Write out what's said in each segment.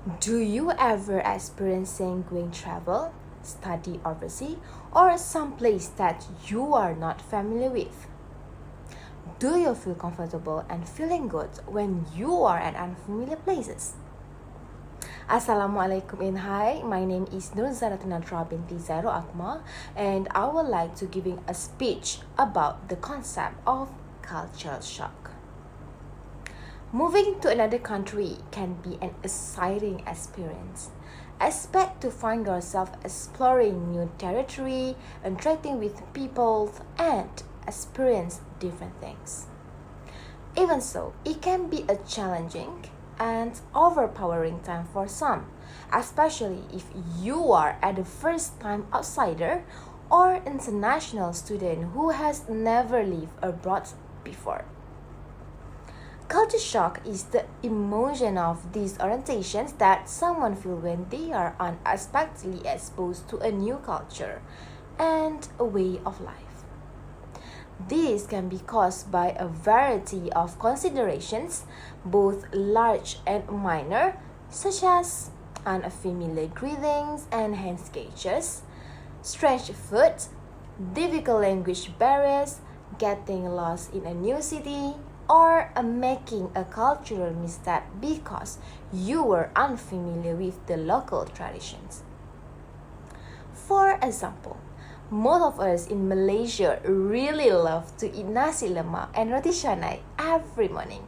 Do you ever experience going travel, study overseas, or someplace that you are not familiar with? Do you feel comfortable and feeling good when you are at unfamiliar places? Assalamualaikum and hi, my name is Nur Zaratunatra binti Zaro Akmal, and I would like to giving a speech about the concept of cultural shock. Moving to another country can be an exciting experience. Expect to find yourself exploring new territory, interacting with people, and experience different things. Even so, it can be a challenging and overpowering time for some, especially if you are at the first-time outsider or international student who has never lived abroad before. Culture shock is the emotion of disorientations that someone feels when they are unexpectedly exposed to a new culture and a way of life. This can be caused by a variety of considerations, both large and minor, such as unfamiliar greetings and hand gestures, strange food, difficult language barriers, getting lost in a new city, or making a cultural misstep because you were unfamiliar with the local traditions. For example, most of us in Malaysia really love to eat nasi lemak and roti canai every morning.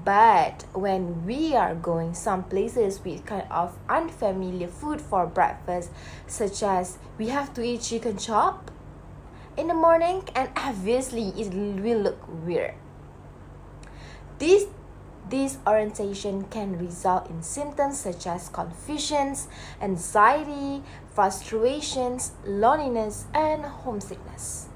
But when we are going some places with kind of unfamiliar food for breakfast, such as we have to eat chicken chop in the morning, and obviously it will look weird. This disorientation can result in symptoms such as confusions, anxiety, frustrations, loneliness, and homesickness.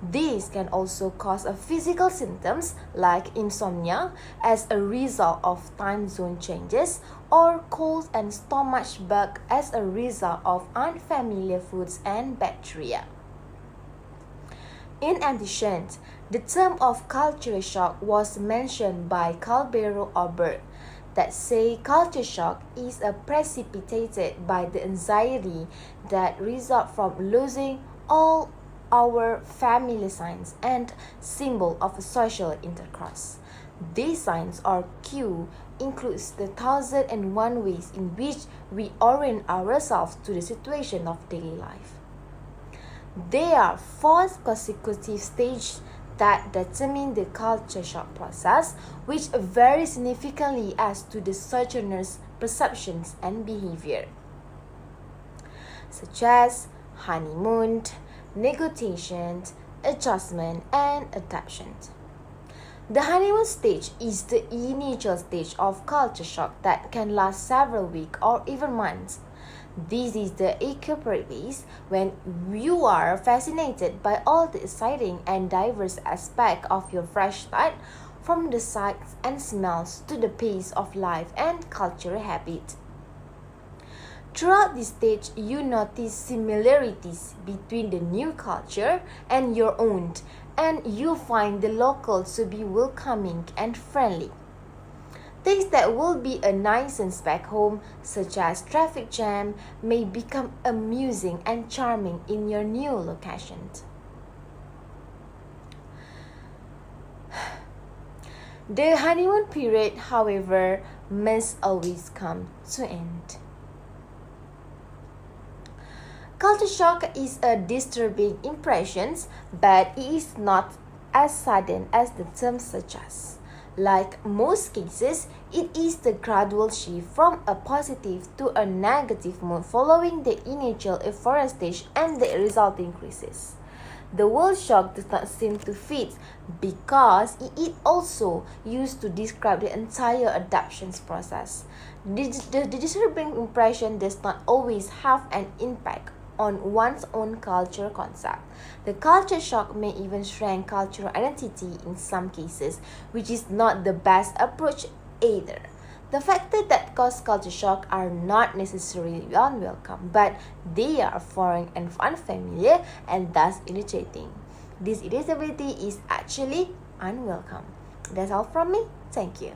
These can also cause physical symptoms like insomnia as a result of time zone changes, or cold and stomach bug as a result of unfamiliar foods and bacteria. In addition, the term of culture shock was mentioned by Calbero Oberg that say culture shock is precipitated by the anxiety that results from losing all our familiar signs and symbol of social intercourse. These signs or cue includes the 1001 ways in which we orient ourselves to the situation of daily life. There are 4 consecutive stages that determine the culture shock process, which vary significantly as to the sojourner's perceptions and behavior, such as honeymoon, negotiation, adjustment, and adaptation. The honeymoon stage is the initial stage of culture shock that can last several weeks or even months. This is the appropriate phase when you are fascinated by all the exciting and diverse aspects of your fresh start, from the sights and smells to the pace of life and cultural habit. Throughout this stage, you notice similarities between the new culture and your own, and you find the locals to be welcoming and friendly. Things that will be a nuisance back home, such as traffic jam, may become amusing and charming in your new location. The honeymoon period, however, must always come to an end. Culture shock is a disturbing impression, but it is not as sudden as the term suggests. Like most cases, it is the gradual shift from a positive to a negative mood following the initial euphoria stage and the resulting crisis. The word shock does not seem to fit because it is also used to describe the entire adaptation process. The disturbing impression does not always have an impact on one's own culture concept. The culture shock may even strengthen cultural identity in some cases, which is not the best approach either. The factors that cause culture shock are not necessarily unwelcome, but they are foreign and unfamiliar and thus irritating. This irritability is actually unwelcome. That's all from me. Thank you.